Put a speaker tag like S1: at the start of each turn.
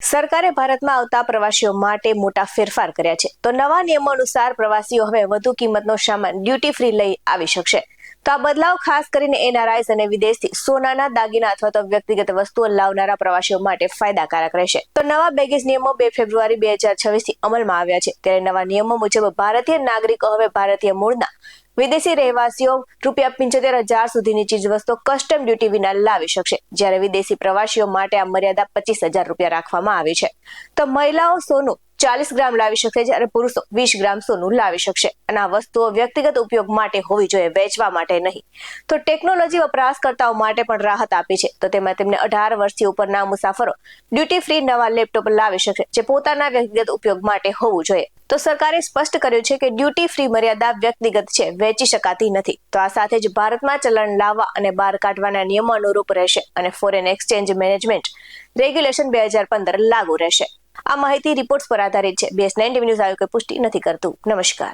S1: સરકારે ભારતમાં આવતા પ્રવાસીઓ માટે મોટા ફેરફાર કર્યા છે. તો નવા નિયમો અનુસાર પ્રવાસીઓ હવે વધુ કિંમતનો સામાન ડ્યુટી ફ્રી લઈ આવી શકશે. તો આ બદલાવ ખાસ કરીને એનઆરઆઈસ અને વિદેશથી સોનાના દાગીના અથવા તો વ્યક્તિગત વસ્તુઓ લાવનારા પ્રવાસીઓ માટે ફાયદાકારક રહેશે. તો નવા બેગેજ નિયમો 2 ફેબ્રુઆરી 2026 થી અમલમાં આવ્યા છે. ત્યારે નવા નિયમો મુજબ ભારતીય નાગરિકો હવે ભારતીય મૂળના વિદેશી રહેવાસીઓ ₹75,000 સુધીની ચીજવસ્તુઓ કસ્ટમ ડ્યુટી વિના લાવી શકશે. જ્યારે વિદેશી પ્રવાસીઓ માટે આ મર્યાદા ₹25,000 રાખવામાં આવી છે. તો મહિલાઓ સોનું 40 ગ્રામ લાવી શકશે, જ્યારે પુરુષો 20 ગ્રામ સોનું લાવી શકશે. અને આ વસ્તુઓ વ્યક્તિગત ઉપયોગ માટે હોવી જોઈએ, વેચવા માટે નહીં. તો ટેકનોલોજી વપરાશકર્તાઓ માટે પણ રાહત આપી છે. તો તેમાં તેમને 18 વર્ષથી ઉપરના મુસાફરો ડ્યુટી ફ્રી નવા લેપટોપ લાવી શકશે, જે પોતાના વ્યક્તિગત ઉપયોગ માટે હોવું જોઈએ. તો સરકારે સ્પષ્ટ કર્યું છે કે ડ્યુટી ફ્રી મર્યાદા વ્યક્તિગત છે, વેચી શકાતી નથી. તો આ સાથે જ ભારતમાં ચલણ લાવવા અને બહાર કાઢવાના નિયમો અનુરૂપ રહેશે અને ફોરેન એક્સચેન્જ મેનેજમેન્ટ રેગ્યુલેશન 2015 લાગુ રહેશે. આ માહિતી રિપોર્ટ્સ પર આધારિત છે. BS9 ટીવી ન્યૂઝ આયોગે પુષ્ટિ નથી કરતું. નમસ્કાર.